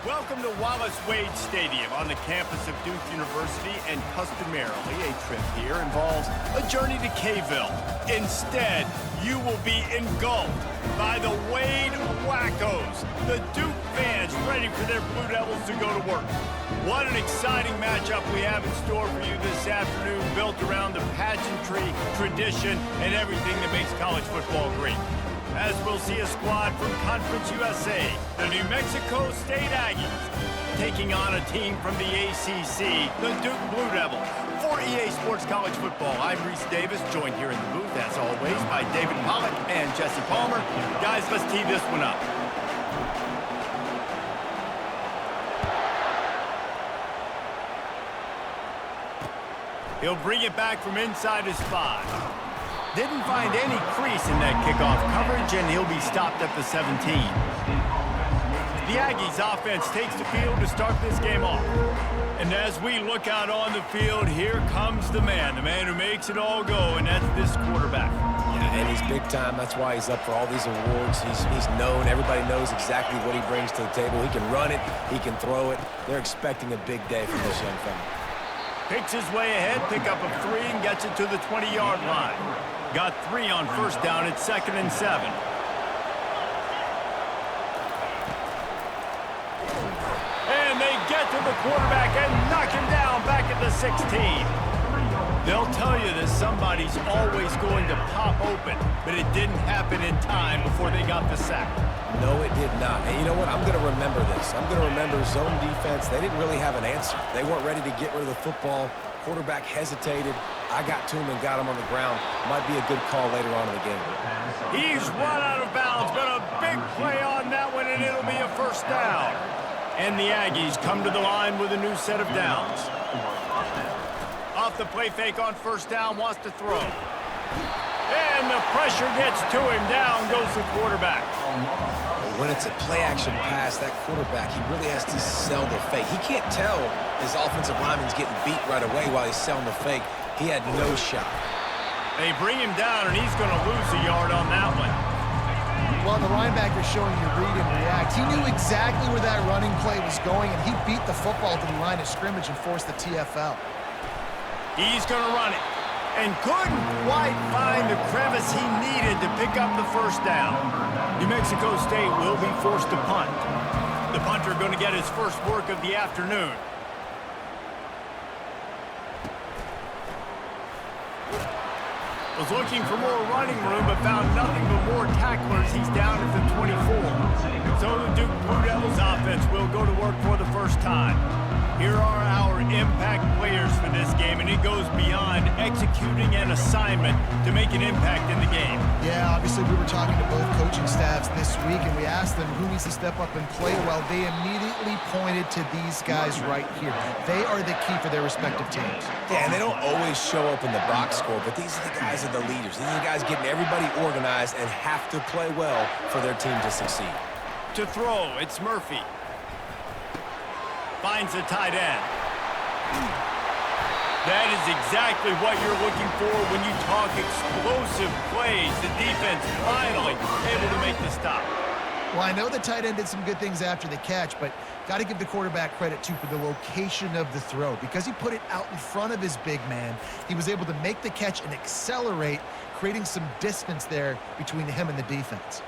Welcome to Wallace Wade Stadium on the campus of Duke University, and customarily a trip here involves a journey to K-ville. Instead, you will be engulfed by the Wade Wackos, the Duke fans ready for their Blue Devils to go to work. What an exciting matchup we have in store for you this afternoon, built around the pageantry, tradition, and everything that makes college football great. As we'll see a squad from Conference USA, the New Mexico State Aggies, taking on a team from the ACC, the Duke Blue Devils. For EA Sports College Football, I'm Reese Davis, joined here in the booth, as always, by David Pollack and Jesse Palmer. Guys, let's tee this one up. He'll bring it back from inside his 5. Didn't find any crease in that kickoff coverage, and he'll be stopped at the 17. The Aggies offense takes the field to start this game off. And as we look out on the field, here comes the man who makes it all go, and that's this quarterback. Yeah, and he's big time. That's why he's up for all these awards. He's known. Everybody knows exactly what he brings to the table. He can run it. He can throw it. They're expecting a big day from this young fella. Picks his way ahead, pick up of 3, and gets it to the 20-yard line. Got 3 on first down at 2nd and 7. And they get to the quarterback and knock him down back at the 16. They'll tell you that somebody's always going to pop open, but it didn't happen in time before they got the sack. No, it did not. And you know what? I'm going to remember this. I'm going to remember zone defense. They didn't really have an answer. They weren't ready to get rid of the football. Quarterback hesitated. I got to him and got him on the ground. Might be a good call later on in the game. He's run out of bounds, but a big play on that one, and it'll be a first down. And the Aggies come to the line with a new set of downs. Off the play fake on first down, wants to throw. And the pressure gets to him. Down goes the quarterback. When it's a play-action pass, that quarterback, he really has to sell the fake. He can't tell his offensive lineman's getting beat right away while he's selling the fake. He had no shot. They bring him down, and he's going to lose a yard on that one. Well, the linebacker's showing you read and react. He knew exactly where that running play was going, and he beat the football to the line of scrimmage and forced the TFL. He's going to run it, and couldn't quite find the crevice he needed to pick up the first down. New Mexico State will be forced to punt. The punter going to get his first work of the afternoon. Was looking for more running room, but found nothing but more tacklers. He's down at the 24. So the Duke Blue Devils offense will go to work for the first time. Here are our impact players for this game, and it goes beyond executing an assignment to make an impact in the game. Yeah, obviously we were talking to both coaching staffs this week, and we asked them who needs to step up and play well. They immediately pointed to these guys right here. They are the key for their respective teams. Yeah, and they don't always show up in the box score, but these are the guys that are the leaders. These are the guys getting everybody organized and have to play well for their team to succeed. To throw, it's Murphy. Finds the tight end. That is exactly what you're looking for when you talk explosive plays. The defense finally able to make the stop. Well, I know the tight end did some good things after the catch, but got to give the quarterback credit, too, for the location of the throw. Because he put it out in front of his big man, he was able to make the catch and accelerate, creating some distance there between him and the defense.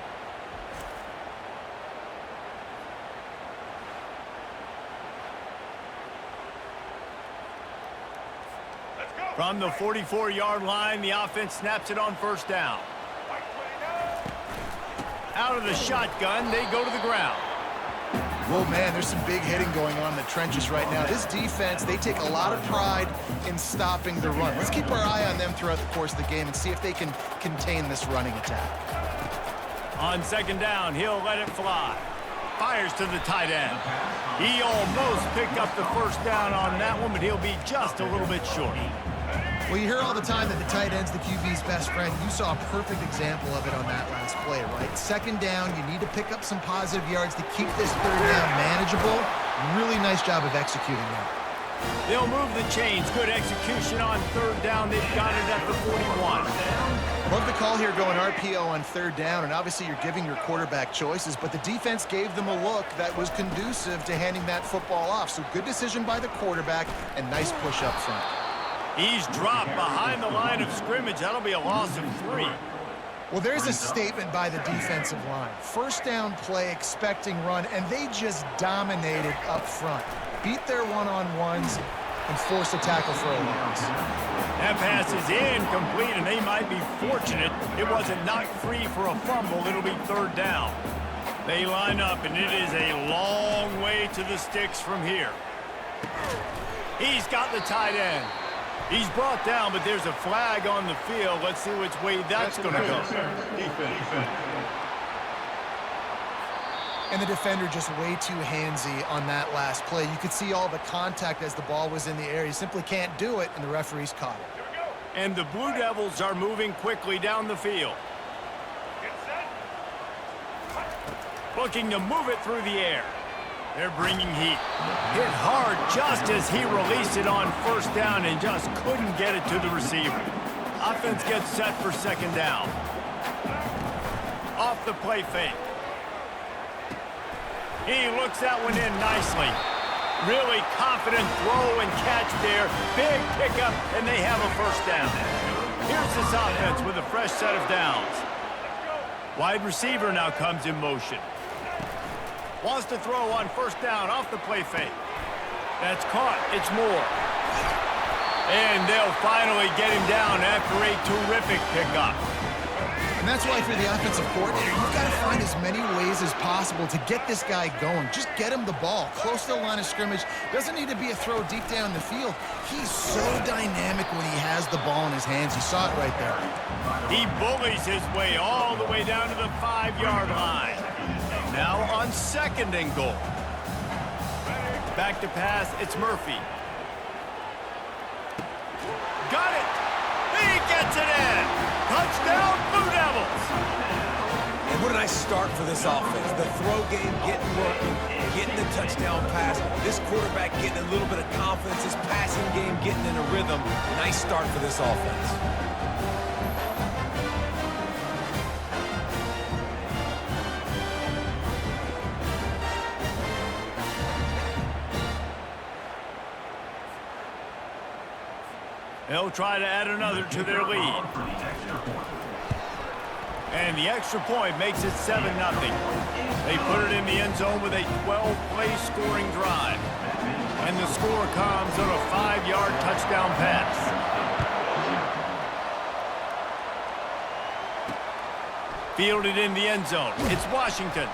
From the 44-yard line, the offense snaps it on first down. Out of the shotgun, they go to the ground. Well, man, there's some big hitting going on in the trenches right now. This defense, they take a lot of pride in stopping the run. Let's keep our eye on them throughout the course of the game and see if they can contain this running attack. On second down, he'll let it fly. Fires to the tight end. He almost picked up the first down on that one, but he'll be just a little bit short. Well, you hear all the time that the tight end's the QB's best friend. You saw a perfect example of it on that last play, right? Second down, you need to pick up some positive yards to keep this third down manageable. Really nice job of executing that. They'll move the chains. Good execution on third down. They've got it at the 41. Love the call here going RPO on third down, and obviously you're giving your quarterback choices, but the defense gave them a look that was conducive to handing that football off. So good decision by the quarterback and nice push up front. He's dropped behind the line of scrimmage. That'll be a loss of 3. Well, there's a statement by the defensive line. First down play, expecting run, and they just dominated up front. Beat their one-on-ones and forced a tackle for a loss. That pass is incomplete, and they might be fortunate it wasn't knocked free for a fumble. It'll be third down. They line up, and it is a long way to the sticks from here. He's got the tight end. He's brought down, but there's a flag on the field. Let's see which way that's going to go. Defense. And the defender just way too handsy on that last play. You could see all the contact as the ball was in the air. He simply can't do it, and the referees caught it. And the Blue Devils are moving quickly down the field. Looking to move it through the air. They're bringing heat. Hit hard just as he released it on first down and just couldn't get it to the receiver. Offense gets set for second down. Off the play fake. He looks that one in nicely. Really confident throw and catch there. Big pickup, and they have a first down. Here's this offense with a fresh set of downs. Wide receiver now comes in motion. Wants to throw on first down off the play fake. That's caught. It's Moore. And they'll finally get him down after a terrific pickup. And that's why for the offensive coordinator, you've got to find as many ways as possible to get this guy going. Just get him the ball close to the line of scrimmage. Doesn't need to be a throw deep down the field. He's so dynamic when he has the ball in his hands. You saw it right there. He bullies his way all the way down to the 5-yard line. Now on second and goal. Back to pass, it's Murphy. Got it! He gets it in! Touchdown, Blue Devils! And what a nice start for this offense. The throw game getting working, getting the touchdown pass. This quarterback getting a little bit of confidence. His passing game getting in a rhythm. Nice start for this offense. They'll try to add another to their lead. And the extra point makes it 7-0. They put it in the end zone with a 12-play scoring drive. And the score comes on a 5-yard touchdown pass. Fielded in the end zone. It's Washington.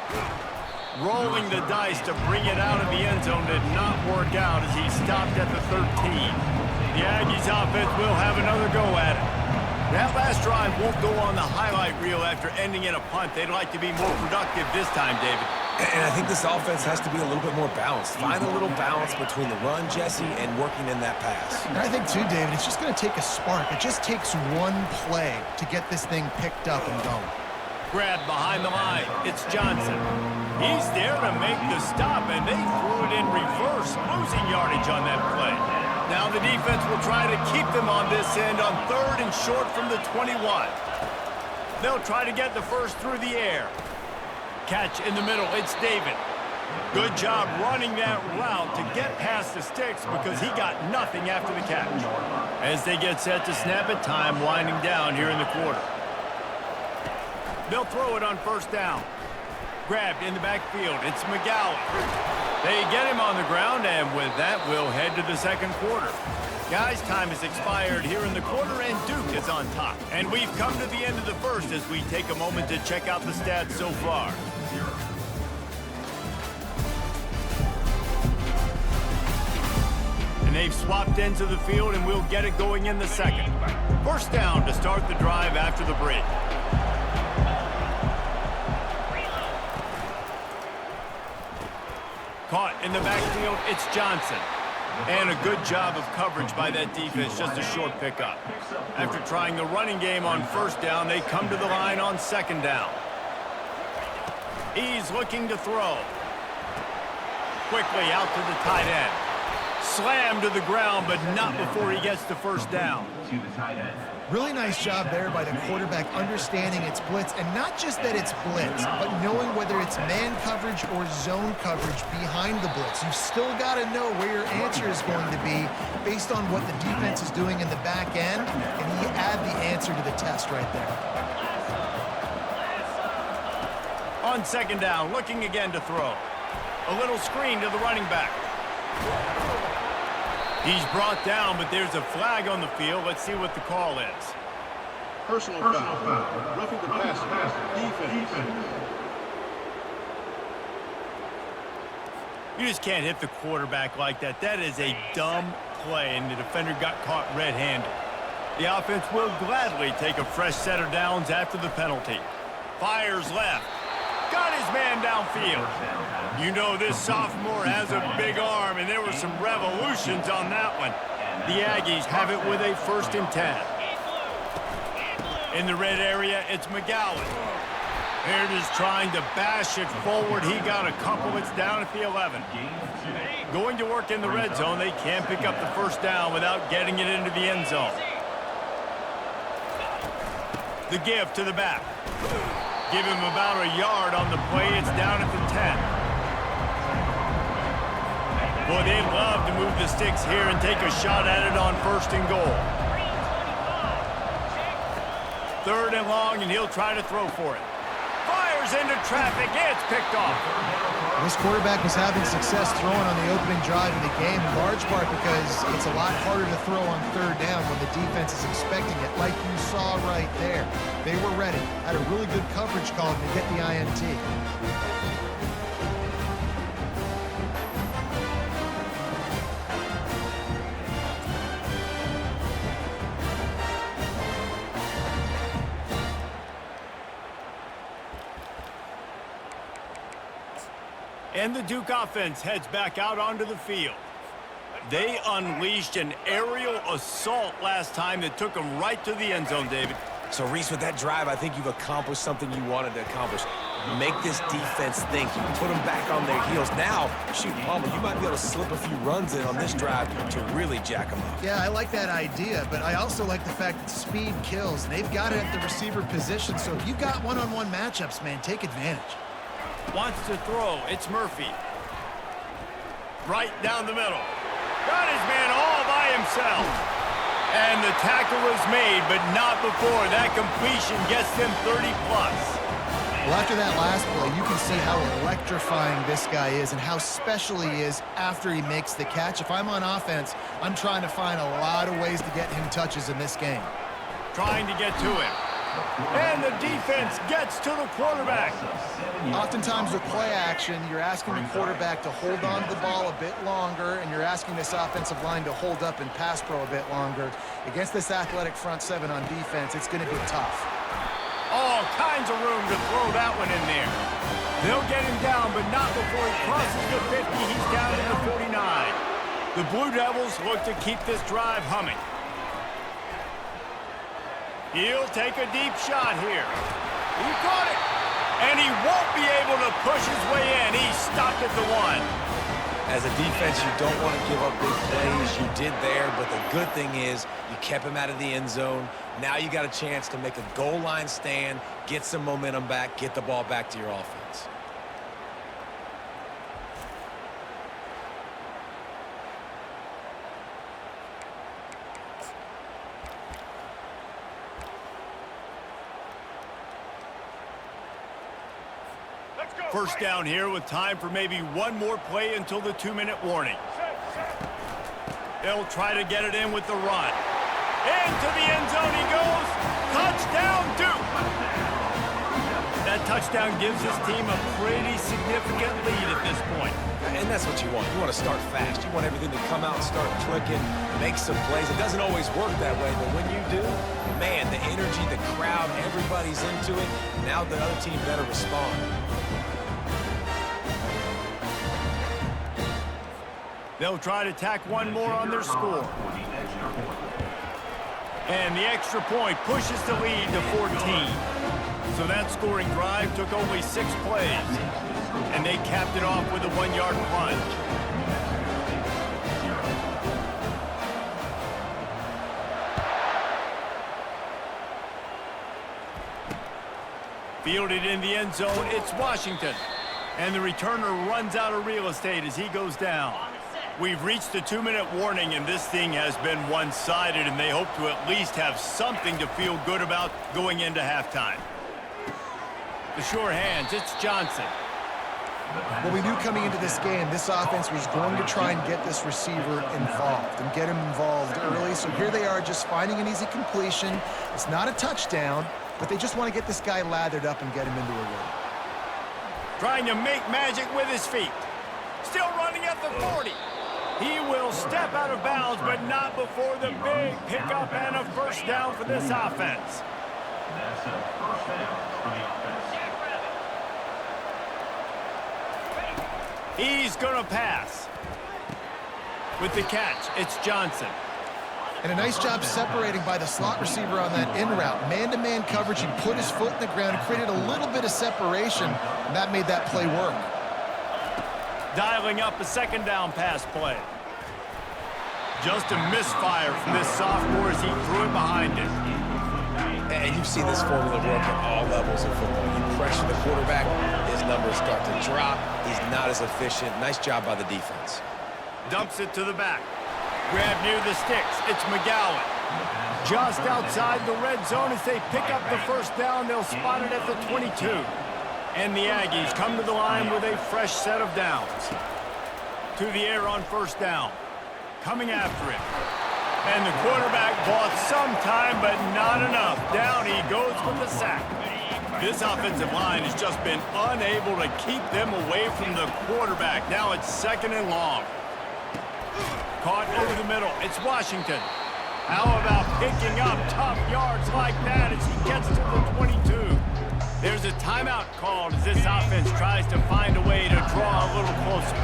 Rolling the dice to bring it out of the end zone did not work out as he stopped at the 13. The Aggies offense will have another go at it. That last drive won't go on the highlight reel after ending in a punt. They'd like to be more productive this time, David. And I think this offense has to be a little bit more balanced. Find a little balance between the run, Jesse, and working in that pass. And I think, too, David, it's just going to take a spark. It just takes one play to get this thing picked up and going. Grabbed behind the line. It's Johnson. He's there to make the stop, and they threw it in reverse, losing yardage on that play. Now the defense will try to keep them on this end on third and short from the 21. They'll try to get the first through the air. Catch in the middle. It's David. Good job running that route to get past the sticks because he got nothing after the catch. As they get set to snap it, time winding down here in the quarter. They'll throw it on first down. Grabbed in the backfield. It's McGowan. They get him on the ground, and with that, we'll head to the second quarter. Guys, time has expired here in the quarter, and Duke is on top. And we've come to the end of the first as we take a moment to check out the stats so far. And they've swapped ends of the field, and we'll get it going in the second. First down to start the drive after the break. Caught in the backfield, it's Johnson. And a good job of coverage by that defense, just a short pickup. After trying the running game on first down, they come to the line on second down. He's looking to throw. Quickly out to the tight end. Slammed to the ground, but not before he gets the first down. Really nice job there by the quarterback understanding it's blitz, and not just that it's blitz, but knowing whether it's man coverage or zone coverage behind the blitz. You've still got to know where your answer is going to be based on what the defense is doing in the back end, and you add the answer to the test right there. On second down, looking again to throw. A little screen to the running back. He's brought down, but there's a flag on the field. Let's see what the call is. Personal foul. Roughing the passer. Defense. You just can't hit the quarterback like that. That is a dumb play, and the defender got caught red-handed. The offense will gladly take a fresh set of downs after the penalty. Fires left. Got his man downfield. You know this sophomore has a big arm, and there were some revolutions on that one. The Aggies have it with a 1st and 10. In the red area, it's McGowan. Here it is trying to bash it forward. He got a couple. It's down at the 11. Going to work in the red zone. They can't pick up the first down without getting it into the end zone. The give to the back. Give him about a yard on the play. It's down at the 10. Boy, they love to move the sticks here and take a shot at it on 1st and goal. 3rd and long, and he'll try to throw for it. Fires into traffic. It's picked off. This quarterback was having success throwing on the opening drive of the game, in large part because it's a lot harder to throw on 3rd down when the defense is expecting it, like you saw right there. They were ready. Had a really good coverage call to get the INT. And the Duke offense heads back out onto the field. They unleashed an aerial assault last time that took them right to the end zone, David. So, Reese, with that drive, I think you've accomplished something you wanted to accomplish. Make this defense think. You put them back on their heels. Now, shoot, Palmer, you might be able to slip a few runs in on this drive to really jack them up. Yeah, I like that idea, but I also like the fact that speed kills. They've got it at the receiver position, so if you've got one-on-one matchups, man, take advantage. Wants to throw. It's Murphy. Right down the middle. Got his man all by himself. And the tackle is made, but not before that completion gets them 30-plus. Well, after that last play, you can see how electrifying this guy is and how special he is after he makes the catch. If I'm on offense, I'm trying to find a lot of ways to get him touches in this game. Trying to get to him. And the defense gets to the quarterback. Oftentimes with play action, you're asking the quarterback to hold on to the ball a bit longer, and you're asking this offensive line to hold up and pass pro a bit longer. Against this athletic front seven on defense, it's going to be tough. All kinds of room to throw that one in there. They'll get him down, but not before he crosses the 50. He's down to the 49. The Blue Devils look to keep this drive humming. He'll take a deep shot here. He caught it. And he won't be able to push his way in. He stopped at the 1. As a defense, you don't want to give up big plays. You did there, but the good thing is you kept him out of the end zone. Now you got a chance to make a goal line stand, get some momentum back, get the ball back to your offense. First down here with time for maybe one more play until the 2-minute warning. They'll try to get it in with the run. Into the end zone he goes. Touchdown, Duke! That touchdown gives his team a pretty significant lead at this point. And that's what you want. You want to start fast. You want everything to come out and start clicking, make some plays. It doesn't always work that way, but when you do, man, the energy, the crowd, everybody's into it. Now the other team better respond. They'll try to tack one more on their score. And the extra point pushes the lead to 14. So that scoring drive took only 6 plays. And they capped it off with a 1-yard plunge. Fielded in the end zone, it's Washington. And the returner runs out of real estate as he goes down. We've reached the 2-minute warning, and this thing has been one-sided, and they hope to at least have something to feel good about going into halftime. The sure hands, it's Johnson. Well, we knew coming into this game, this offense was going to try and get this receiver involved and get him involved early. So here they are just finding an easy completion. It's not a touchdown, but they just want to get this guy lathered up and get him into a rhythm. Trying to make magic with his feet. Still running at the 40. He will step out of bounds, but not before the big pickup and a first down for this offense. That's a first down for the offense. He's going to pass. With the catch, it's Johnson. And a nice job separating by the slot receiver on that in route. Man-to-man coverage, he put his foot in the ground, created a little bit of separation, and that made that play work. Dialing up a second down pass play. Just a misfire from this sophomore as he threw it behind him. And you've seen this formula work at all levels of football. You pressure the quarterback, his numbers start to drop. He's not as efficient. Nice job by the defense. Dumps it to the back. Grab near the sticks. It's McGowan. Just outside the red zone as they pick up the first down. They'll spot it at the 22. And the Aggies come to the line with a fresh set of downs. To the air on first down. Coming after him. And the quarterback bought some time, but not enough. Down he goes with the sack. This offensive line has just been unable to keep them away from the quarterback. Now it's second and long. Caught over the middle. It's Washington. How about picking up tough yards like that as he gets to the 22? There's a timeout called as this offense tries to find a way to draw a little closer.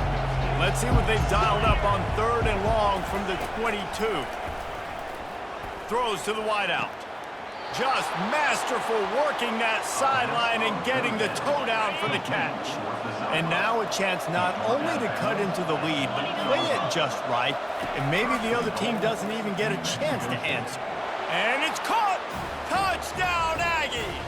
Let's see what they've dialed up on third and long from the 22. Throws to the wideout. Just masterful working that sideline and getting the toe down for the catch. And now a chance not only to cut into the lead, but play it just right. And maybe the other team doesn't even get a chance to answer. And it's caught! Touchdown, Aggies!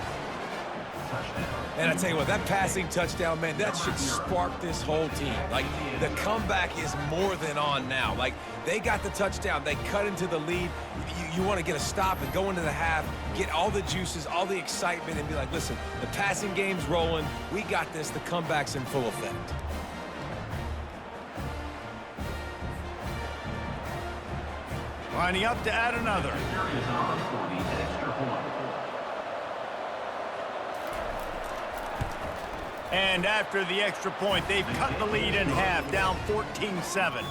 And I tell you what, that passing touchdown, man, that should spark this whole team. Like, the comeback is more than on now. Like, they got the touchdown. They cut into the lead. You want to get a stop and go into the half, get all the juices, all the excitement, and be like, listen, the passing game's rolling. We got this. The comeback's in full effect. Lining up to add another. And after the extra point, they've cut the lead in half, down 14-7.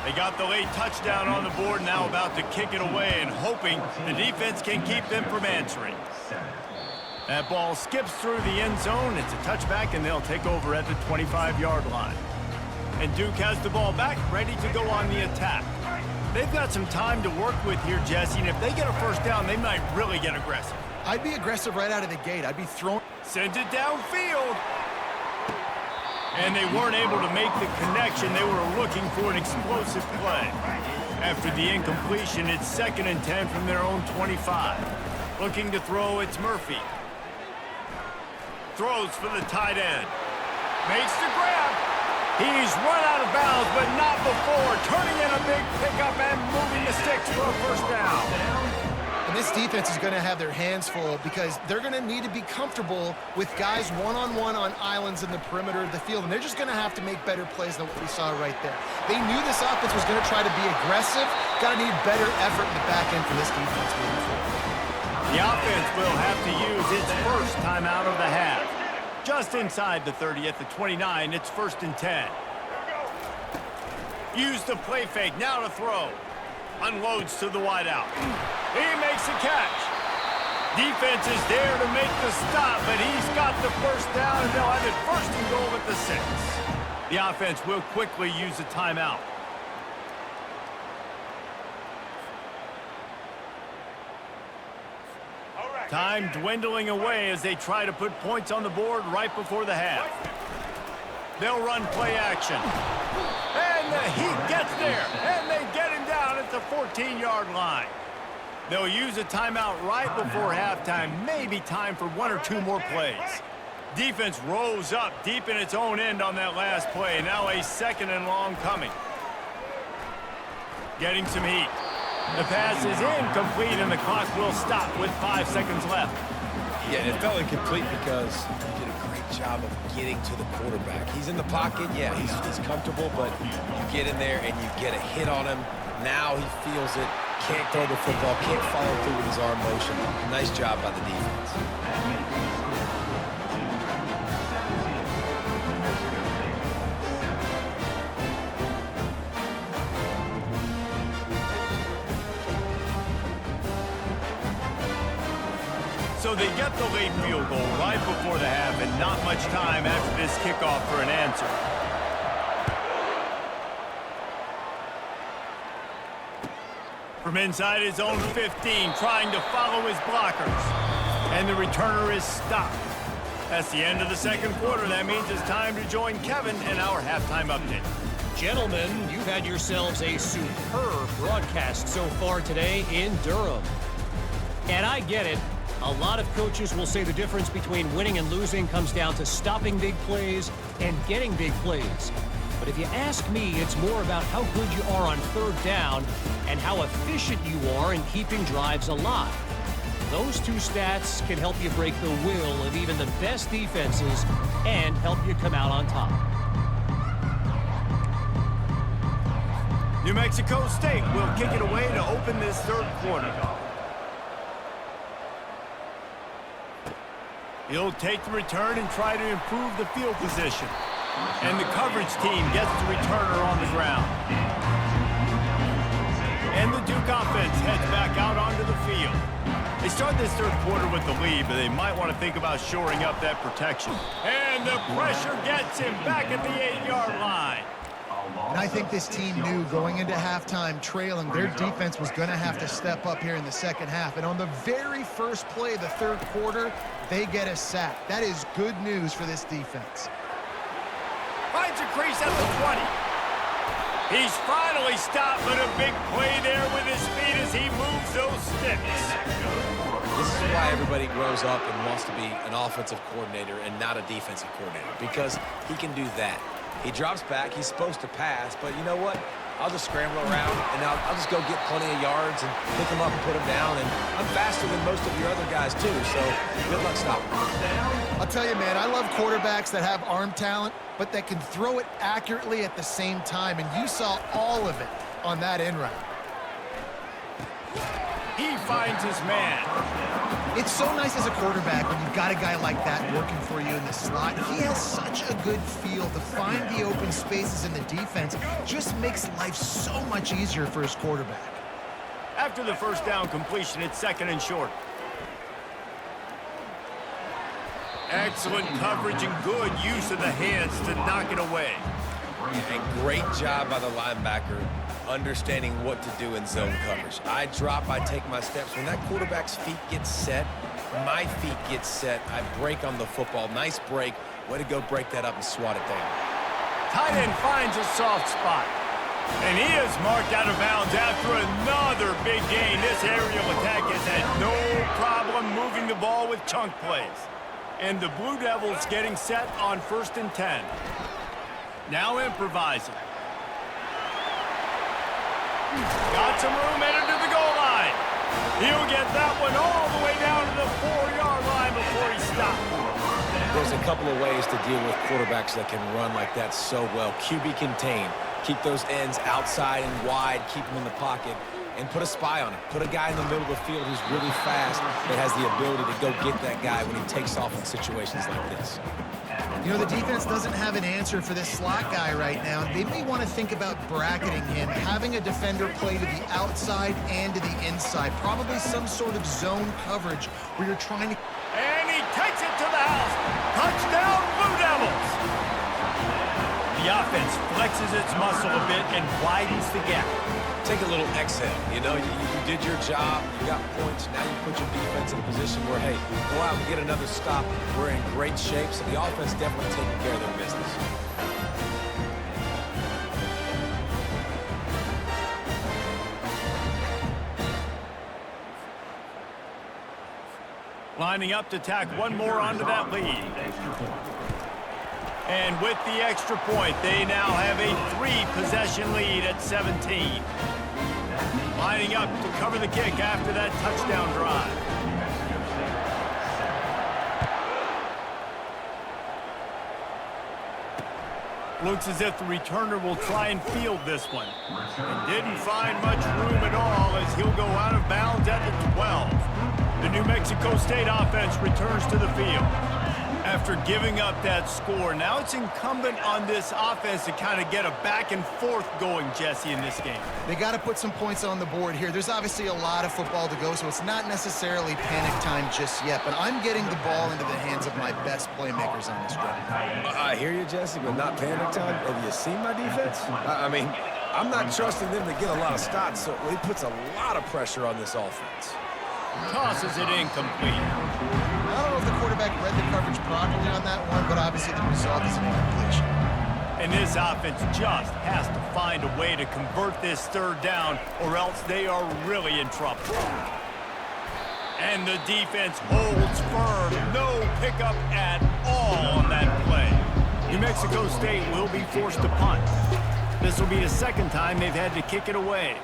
They got the late touchdown on the board, now about to kick it away and hoping the defense can keep them from answering. That ball skips through the end zone. It's a touchback, and they'll take over at the 25-yard line. And Duke has the ball back, ready to go on the attack. They've got some time to work with here, Jesse, and if they get a first down, they might really get aggressive. I'd be aggressive right out of the gate. I'd be throwing. Sends it downfield. And they weren't able to make the connection. They were looking for an explosive play. After the incompletion, it's 2nd and 10 from their own 25. Looking to throw, it's Murphy. Throws for the tight end. Makes the grab. He's run out of bounds, but not before. Turning in a big pickup and moving the sticks for a first down. And this defense is going to have their hands full because they're going to need to be comfortable with guys one-on-one on islands in the perimeter of the field. And they're just going to have to make better plays than what we saw right there. They knew this offense was going to try to be aggressive. Got to need better effort in the back end for this defense moving forward. The offense will have to use its first timeout of the half. Just inside the 30 at the 29, it's 1st and 10. Use the play fake, now to throw. Unloads to the wideout. He makes a catch. Defense is there to make the stop, but he's got the first down, and they'll have it 1st and goal at the 6. The offense will quickly use a timeout. Time dwindling away as they try to put points on the board right before the half. They'll run play action. And the Heat gets there, and they get him down at the 14-yard line. They'll use a timeout right before halftime, maybe time for 1 or 2 more plays. Defense rose up deep in its own end on that last play. Now a 2nd and long coming. Getting some heat. The pass is incomplete, and the clock will stop with 5 seconds left. Yeah, it felt incomplete because he did a great job of getting to the quarterback. He's in the pocket, yeah, he's comfortable, but you get in there and you get a hit on him. Now he feels it, can't throw the football, can't follow through with his arm motion. Nice job by the defense. So they get the late field goal right before the half, and not much time after this kickoff for an answer. From inside his own 15, trying to follow his blockers. And the returner is stopped. That's the end of the 2nd quarter. That means it's time to join Kevin in our halftime update. Gentlemen, you've had yourselves a superb broadcast so far today in Durham. And I get it. A lot of coaches will say the difference between winning and losing comes down to stopping big plays and getting big plays. But if you ask me, it's more about how good you are on 3rd down and how efficient you are in keeping drives alive. Those 2 stats can help you break the will of even the best defenses and help you come out on top. New Mexico State will kick it away to open this 3rd quarter. He'll take the return and try to improve the field position. And the coverage team gets the returner on the ground. And the Duke offense heads back out onto the field. They start this 3rd quarter with the lead, but they might want to think about shoring up that protection. And the pressure gets him back at the 8-yard line. And I think this team knew going into halftime trailing, their defense was going to have to step up here in the 2nd half. And on the very first play of the 3rd quarter, they get a sack. That is good news for this defense. Finds a crease at the 20. He's finally stopped, but a big play there with his feet as he moves those sticks. This is why everybody grows up and wants to be an offensive coordinator and not a defensive coordinator, because he can do that. He drops back. He's supposed to pass, but you know what? I'll just scramble around, and I'll just go get plenty of yards and pick them up and put them down. And I'm faster than most of your other guys, too, so good luck stopping. I'll tell you, man, I love quarterbacks that have arm talent, but that can throw it accurately at the same time, and you saw all of it on that end route. He finds his man. It's so nice as a quarterback when you've got a guy like that working for you in the slot. He has such a good feel to find the open spaces in the defense. Just makes life so much easier for his quarterback. After the 1st down completion, it's 2nd and short. Excellent coverage and good use of the hands to knock it away. And great job by the linebacker understanding what to do in zone coverage. I drop, I take my steps. When that quarterback's feet get set, my feet get set, I break on the football. Nice break. Way to go break that up and swat it down. Tight end finds a soft spot. And he is marked out of bounds after another big gain. This aerial attack has had no problem moving the ball with chunk plays. And the Blue Devils getting set on 1st and 10. Now improvising. Got some room, headed to the goal line. He'll get that one all the way down to the 4-yard line before he stops. There's a couple of ways to deal with quarterbacks that can run like that so well. QB contain. Keep those ends outside and wide. Keep them in the pocket. And put a spy on him. Put a guy in the middle of the field who's really fast that has the ability to go get that guy when he takes off in situations like this. You know, the defense doesn't have an answer for this slot guy right now. They may want to think about bracketing him, having a defender play to the outside and to the inside. Probably some sort of zone coverage where you're trying to... And he takes it to the house. Touchdown, Blue Devils. The offense flexes its muscle a bit and widens the gap. Take a little exhale. You know, you did your job. You got points. Now you put your defense in a position where, hey, go out and get another stop. We're in great shape, so the offense definitely taking care of their business. Lining up to tack one more onto that lead. And with the extra point, they now have a 3-possession lead at 17. Lining up to cover the kick after that touchdown drive. Looks as if the returner will try and field this one. And didn't find much room at all as he'll go out of bounds at the 12. The New Mexico State offense returns to the field. After giving up that score, now it's incumbent on this offense to kind of get a back and forth going, Jesse, in this game. They got to put some points on the board here. There's obviously a lot of football to go, so it's not necessarily panic time just yet, but I'm getting the ball into the hands of my best playmakers on this drive. I hear you, Jesse, but not panic time. Have you seen my defense? I mean, I'm not trusting them to get a lot of stops, so it puts a lot of pressure on this offense. Tosses it incomplete. I don't know if the quarterback read the coverage properly on that one, but obviously the result is an incompletion. And this offense just has to find a way to convert this third down, or else they are really in trouble. And the defense holds firm. No pickup at all on that play. New Mexico State will be forced to punt. This will be the second time they've had to kick it away.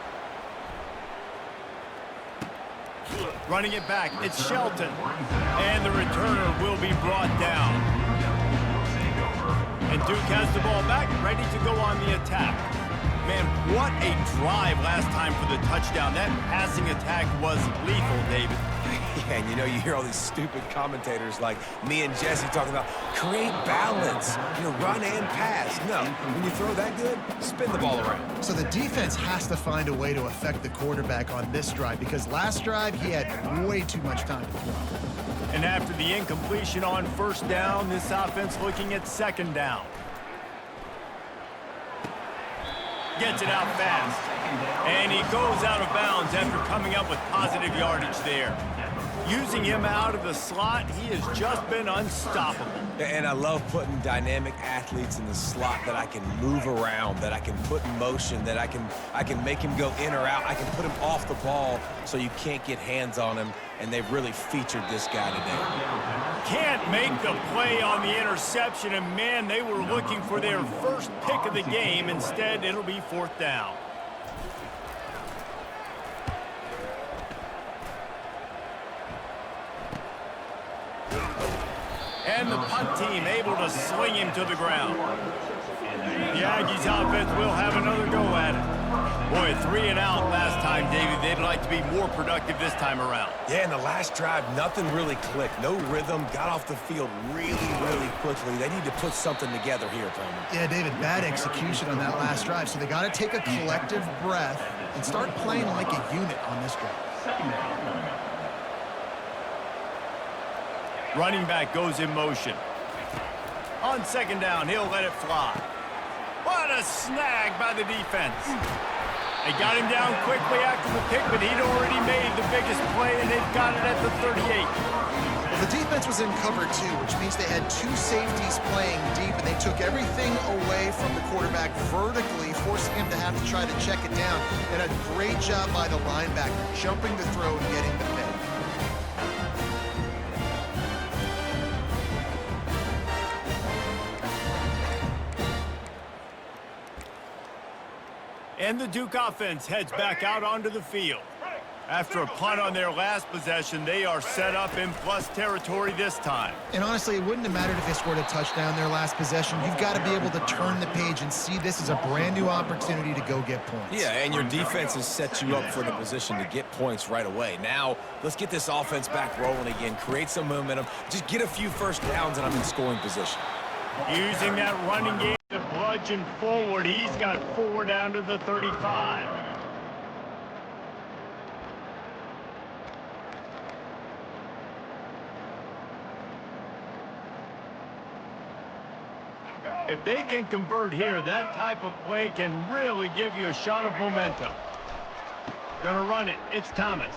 Running it back, it's Shelton. And the returner will be brought down. And Duke has the ball back, ready to go on the attack. Man, what a drive last time for the touchdown. That passing attack was lethal, David. Yeah, and you hear all these stupid commentators like me and Jesse talking about create balance, run and pass. No, when you throw that good, spin the ball around. So the defense has to find a way to affect the quarterback on this drive because last drive he had way too much time to throw. And after the incompletion on first down, this offense looking at second down. Gets it out fast. And he goes out of bounds after coming up with positive yardage there. Using him out of the slot, he has just been unstoppable. And I love putting dynamic athletes in the slot that I can move around, that I can put in motion, that I can make him go in or out. I can put him off the ball so you can't get hands on him, and they've really featured this guy today. Can't make the play on the interception, and man, they were looking for their first pick of the game. Instead, it'll be fourth down. And the punt team able to sling him to the ground. The Aggies offense will have another go at it. Boy, 3 and out last time, David. They'd like to be more productive this time around. Yeah, in the last drive, nothing really clicked. No rhythm, got off the field really, really quickly. They need to put something together here, Coleman. Yeah, David, bad execution on that last drive. So they got to take a collective breath and start playing like a unit on this drive. Running back goes in motion. On second down, he'll let it fly. What a snag by the defense. They got him down quickly after the pick, but he'd already made the biggest play, and they've got it at the 38. Well, the defense was in cover two, which means they had 2 safeties playing deep, and they took everything away from the quarterback vertically, forcing him to have to try to check it down. And a great job by the linebacker, jumping the throw and getting the pick. And the Duke offense heads back out onto the field. After a punt on their last possession, they are set up in plus territory this time. And honestly, it wouldn't have mattered if they scored a touchdown their last possession. You've got to be able to turn the page and see this as a brand new opportunity to go get points. Yeah, and your defense has set you up for the position to get points right away. Now, let's get this offense back rolling again, create some momentum, just get a few first downs, and I'm in scoring position. Using that running game to bludgeon forward, he's got 4 down to the 35. If they can convert here, that type of play can really give you a shot of momentum. Gonna run it. It's Thomas.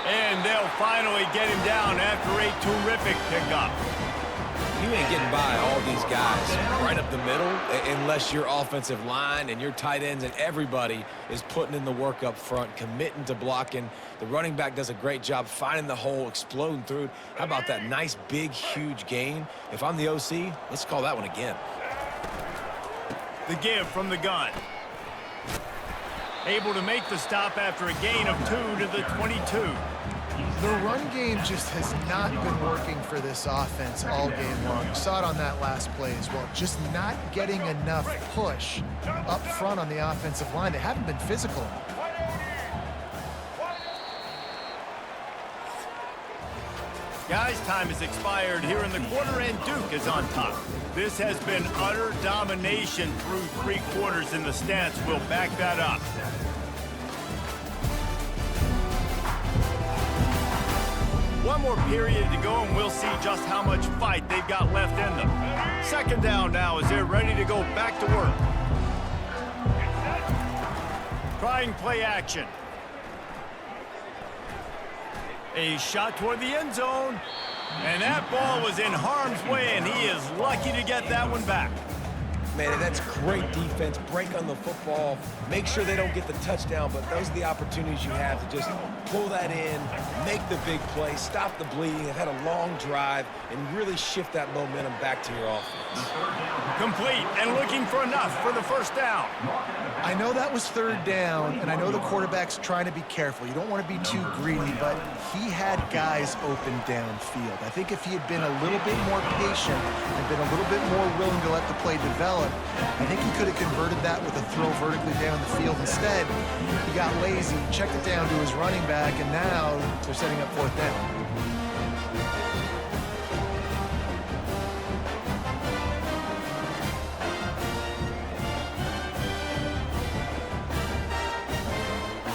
And they'll finally get him down after a terrific pickup. You ain't getting by all these guys right up the middle unless your offensive line and your tight ends and everybody is putting in the work up front, committing to blocking. The running back does a great job finding the hole, exploding through it. How about that nice, big, huge gain? If I'm the OC, let's call that one again. The give from the gun. Able to make the stop after a gain of 2 to the 22. The run game just has not been working for this offense all game long. You saw it on that last play as well. Just not getting enough push up front on the offensive line. They haven't been physical. Guys, time has expired here in the quarter, and Duke is on top. This has been utter domination through 3 quarters, and the stats will back that up. One more period to go, and we'll see just how much fight they've got left in them. Second down now as they're ready to go back to work. Trying play action. A shot toward the end zone. And that ball was in harm's way, and he is lucky to get that one back. Man, that's great defense. Break on the football. Make sure they don't get the touchdown, but those are the opportunities you have to just pull that in, make the big play, stop the bleeding. They've had a long drive and really shift that momentum back to your offense. Complete and looking for enough for the first down. I know that was third down, and I know the quarterback's trying to be careful. You don't want to be too greedy, but he had guys open downfield. I think if he had been a little bit more patient and been a little bit more willing to let the play develop, I think he could have converted that with a throw vertically down the field. Instead, he got lazy, checked it down to his running back, and now they're setting up fourth down.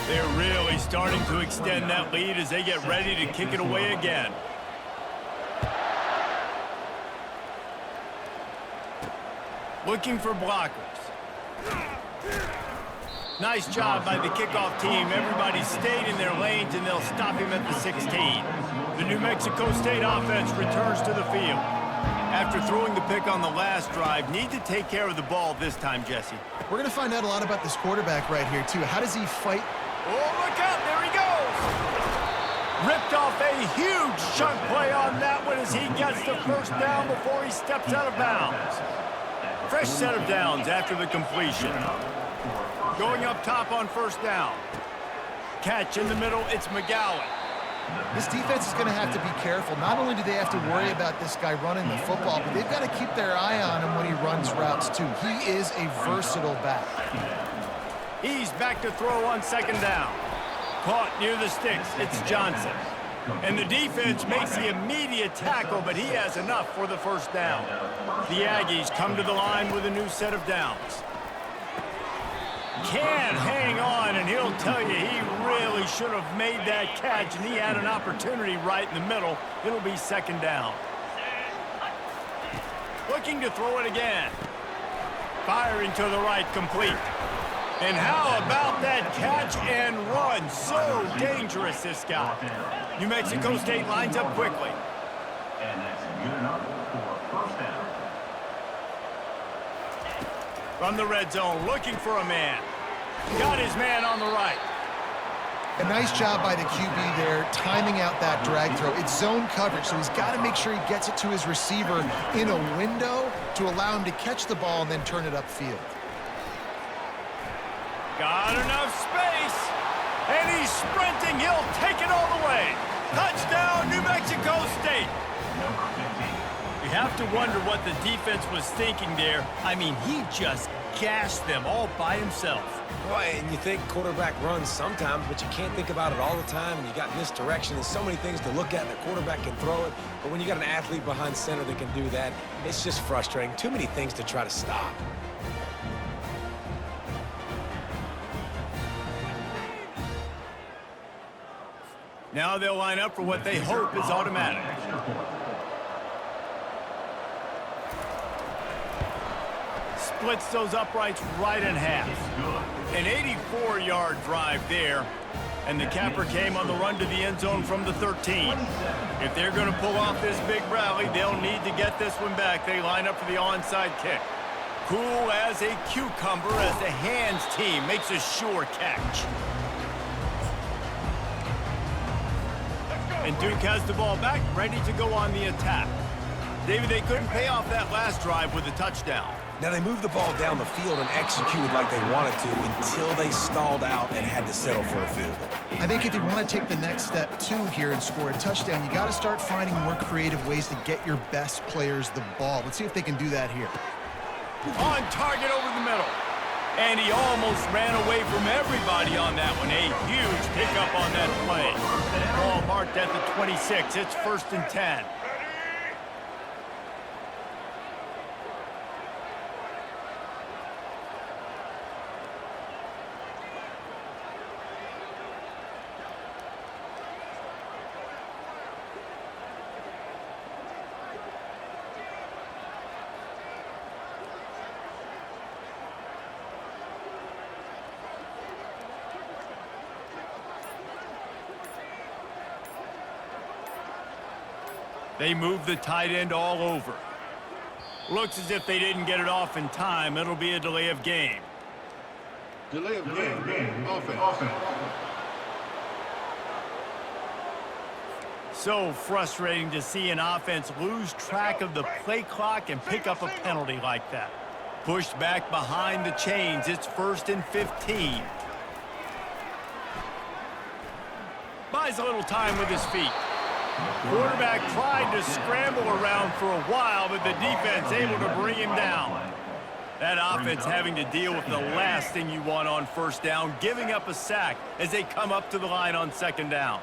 They're really starting to extend that lead as they get ready to kick it away again. Looking for blockers. Nice job by the kickoff team. Everybody stayed in their lanes, and they'll stop him at the 16. The New Mexico State offense returns to the field. After throwing the pick on the last drive, need to take care of the ball this time, Jesse. We're going to find out a lot about this quarterback right here, too. How does he fight? Oh, look out, there he goes! Ripped off a huge chunk play on that one as he gets the first down before he steps out of bounds. Fresh set of downs after the completion. Going up top on first down. Catch in the middle, it's McGowan. This defense is going to have to be careful. Not only do they have to worry about this guy running the football, but they've got to keep their eye on him when he runs routes, too. He is a versatile back. He's back to throw on second down. Caught near the sticks, it's Johnson. And the defense makes the immediate tackle, but he has enough for the first down. The Aggies come to the line with a new set of downs. Can't hang on, and he'll tell you he really should have made that catch, and he had an opportunity right in the middle. It'll be second down. Looking to throw it again. Firing to the right, complete. And how about that catch and run? So dangerous, this guy. New Mexico State lines up quickly. And that's good enough for first down. From the red zone, looking for a man. Got his man on the right. A nice job by the QB there, timing out that drag throw. It's zone coverage, so he's got to make sure he gets it to his receiver in a window to allow him to catch the ball and then turn it upfield. Got enough space. And he's sprinting. He'll take it all the way. Touchdown, New Mexico State. You have to wonder what the defense was thinking there. I mean, he just gashed them all by himself. Boy, and you think quarterback runs sometimes, but you can't think about it all the time. And you got misdirection. There's so many things to look at. The quarterback can throw it, but when you got an athlete behind center that can do that, it's just frustrating. Too many things to try to stop. Now they'll line up for what they hope is automatic. Splits those uprights right in half. An 84-yard drive there, and the capper came on the run to the end zone from the 13. If they're going to pull off this big rally, they'll need to get this one back. They line up for the onside kick. Cool as a cucumber as the hands team makes a sure catch. And Duke has the ball back, ready to go on the attack. David, they couldn't pay off that last drive with a touchdown. Now, they moved the ball down the field and executed like they wanted to until they stalled out and had to settle for a field goal. I think if you want to take the next step, too, here and score a touchdown, you got to start finding more creative ways to get your best players the ball. Let's see if they can do that here. On target over the middle. And he almost ran away from everybody on that one. A huge pickup on that play. Ball marked at the 26. It's 1st and 10. They move the tight end all over. Looks as if they didn't get it off in time. It'll be a delay of game. Delay of game. Offense. So frustrating to see an offense lose track of the play clock and pick up a penalty like that. Pushed back behind the chains. It's 1st and 15. Buys a little time with his feet. Quarterback tried to scramble around for a while, but the defense able to bring him down. That offense having to deal with the last thing you want on 1st down, giving up a sack as they come up to the line on 2nd down.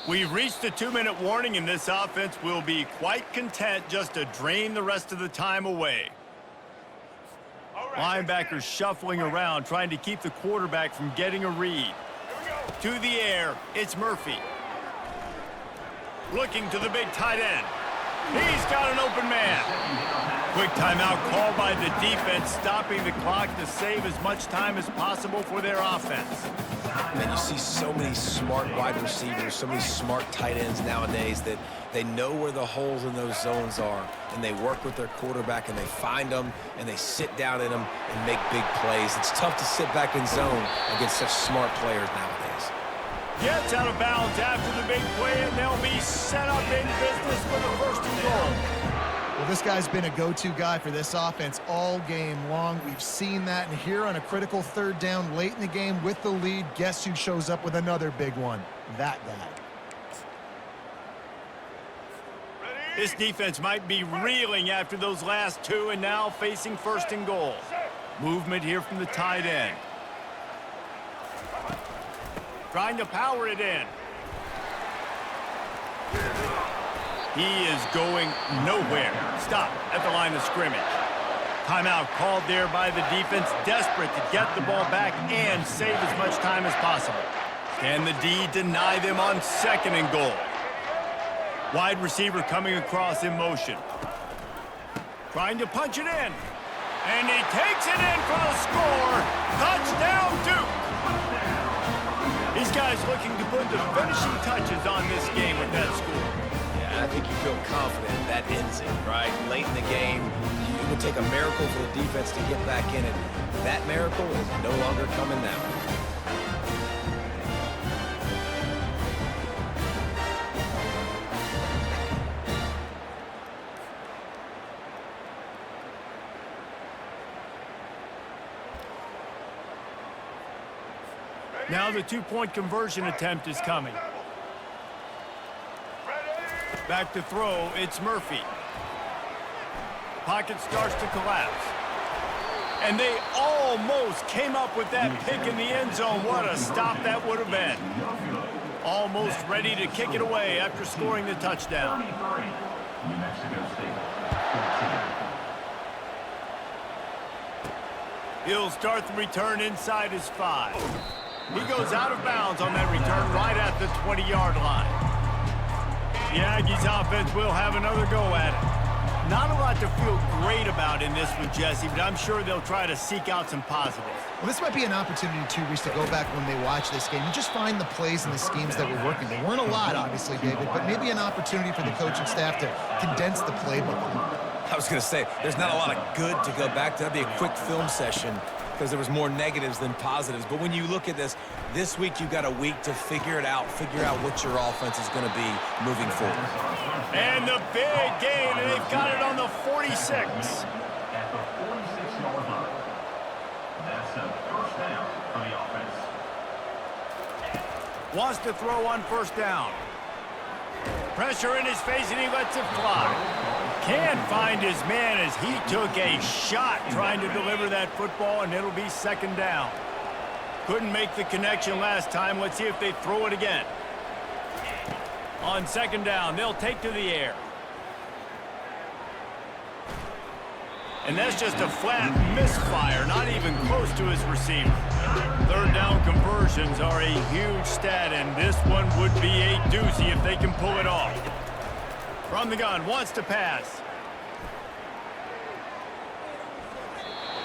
We've reached the 2-minute warning, and this offense will be quite content just to drain the rest of the time away. Linebackers shuffling around, trying to keep the quarterback from getting a read. To the air, it's Murphy. Looking to the big tight end. He's got an open man. Quick timeout called by the defense, stopping the clock to save as much time as possible for their offense. Man, you see so many smart wide receivers, so many smart tight ends nowadays that they know where the holes in those zones are, and they work with their quarterback, and they find them, and they sit down in them and make big plays. It's tough to sit back in zone against such smart players nowadays. Gets out of bounds after the big play, and they'll be set up in business for the 1st and goal. Well, this guy's been a go-to guy for this offense all game long. We've seen that, and here on a critical 3rd down late in the game with the lead, guess who shows up with another big one? That guy. This defense might be reeling after those last 2 and now facing 1st and goal. Movement here from the tight end. Trying to power it in. He is going nowhere. Stop at the line of scrimmage. Timeout called there by the defense, desperate to get the ball back and save as much time as possible. Can the D deny them on 2nd and goal? Wide receiver coming across in motion. Trying to punch it in. And he takes it in for the score. Touchdown, Duke. These guys looking to put the finishing touches on this game with that score. I think you feel confident that ends it, right? Late in the game, it would take a miracle for the defense to get back in it. That miracle is no longer coming now. Now the 2-point conversion attempt is coming. Back to throw, it's Murphy. Pocket starts to collapse. And they almost came up with that pick in the end zone. What a stop that would have been. Almost ready to kick it away after scoring the touchdown. He'll start the return inside his 5. He goes out of bounds on that return right at the 20-yard line. The Aggies offense will have another go at it. Not a lot to feel great about in this one, Jesse, but I'm sure they'll try to seek out some positives. Well, this might be an opportunity, too, Reese, to go back when they watch this game and just find the plays and the schemes that were working. There weren't a lot, obviously, David, but maybe an opportunity for the coaching staff to condense the playbook. I was going to say, there's not a lot of good to go back to. That'd be a quick film session because there was more negatives than positives. But when you look at this week you've got a week to figure out what your offense is going to be moving forward. And the big gain, and they've got it on the 46. At the 46-yard line. That's a first down for the offense. Wants to throw on first down. Pressure in his face, and he lets it fly. Can't find his man as he took a shot trying to deliver that football, and it'll be second down. Couldn't make the connection last time. Let's see if they throw it again. On second down, they'll take to the air. And that's just a flat misfire, not even close to his receiver. Third down conversions are a huge stat, and this one would be a doozy if they can pull it off. From the gun, wants to pass.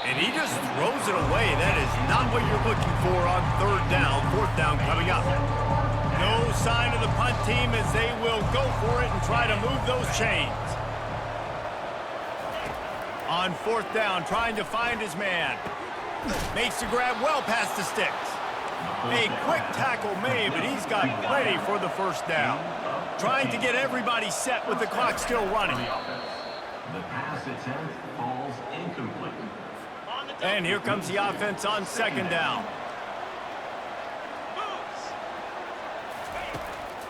And he just throws it away. That is not what you're looking for on third down. Fourth down coming up. No sign of the punt team as they will go for it and try to move those chains. On fourth down, trying to find his man. Makes the grab well past the sticks. A quick tackle made, but he's got plenty for the first down. Trying to get everybody set with the clock still running. The pass attempt falls incomplete. And here comes the offense on second down.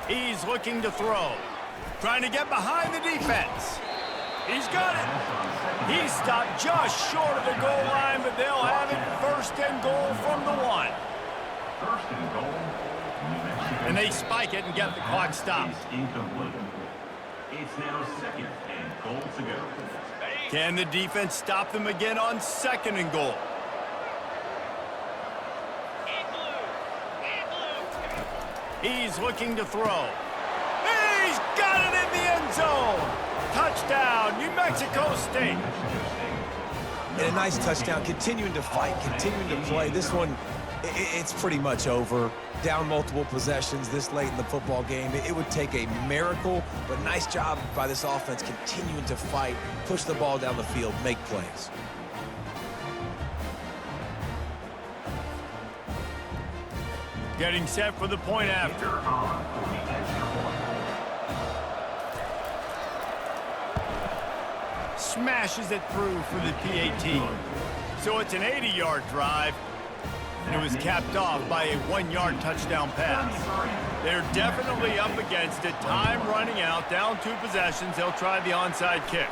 He's looking to throw. Trying to get behind the defense. He's got it. He stopped just short of the goal line, but they'll have it first and goal from the 1. First and goal. And they spike it and get the clock stopped. Incomplete. It's now second and goal to go. Can the defense stop them again on second and goal? He's looking to throw. He's got it in the end zone. Touchdown, New Mexico State. And a nice touchdown, continuing to fight, continuing to play. This one, it's pretty much over. Down multiple possessions this late in the football game. It would take a miracle, but nice job by this offense continuing to fight, push the ball down the field, make plays. Getting set for the point after. Smashes it through for the PAT. So it's an 80-yard drive. And it was capped off by a 1-yard touchdown pass. They're definitely up against it. Time running out, down 2 possessions. They'll try the onside kick.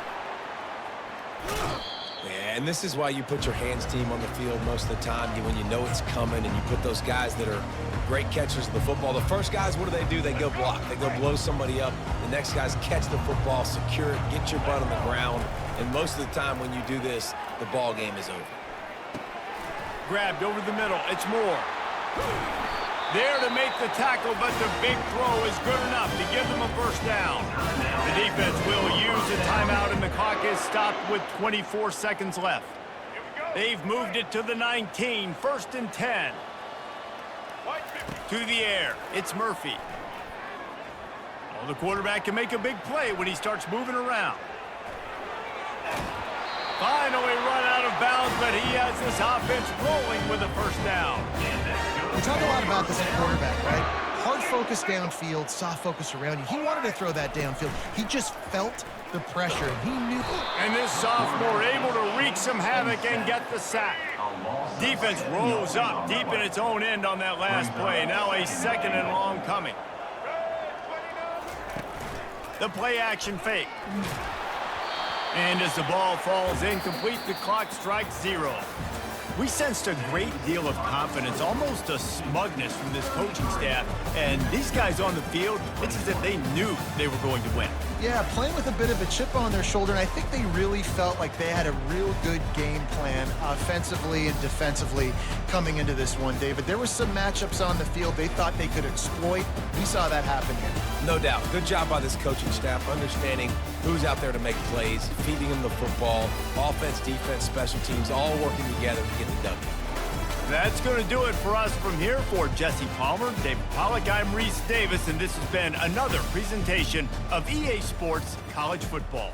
Yeah, and this is why you put your hands team on the field most of the time when you know it's coming, and you put those guys that are great catchers of the football. The first guys, what do? They go block. They go blow somebody up. The next guys catch the football, secure it, get your butt on the ground. And most of the time when you do this, the ball game is over. Grabbed over the middle. It's Moore. There to make the tackle, but the big throw is good enough to give them a first down. The defense will use a timeout, and the clock is stopped with 24 seconds left. They've moved it to the 19. First and 10. To the air. It's Murphy. Well, the quarterback can make a big play when he starts moving around. Finally run out of bounds, but he has this offense rolling with a first down. We talk a lot about this at quarterback, right? Hard focus downfield, soft focus around you. He wanted to throw that downfield. He just felt the pressure, and he knew. And this sophomore able to wreak some havoc and get the sack. Defense rose up deep in its own end on that last play. Now a second and long coming. The play action fake. And as the ball falls incomplete, the clock strikes 0. We sensed a great deal of confidence, almost a smugness from this coaching staff. And these guys on the field, it's as if they knew they were going to win. Yeah, playing with a bit of a chip on their shoulder, and I think they really felt like they had a real good game plan offensively and defensively coming into this one, David. There were some matchups on the field they thought they could exploit. We saw that happen here. No doubt. Good job by this coaching staff, understanding who's out there to make plays, feeding them the football, offense, defense, special teams, all working together to get the W. That's going to do it for us from here. For Jesse Palmer, David Pollack, I'm Reese Davis, and this has been another presentation of EA Sports College Football.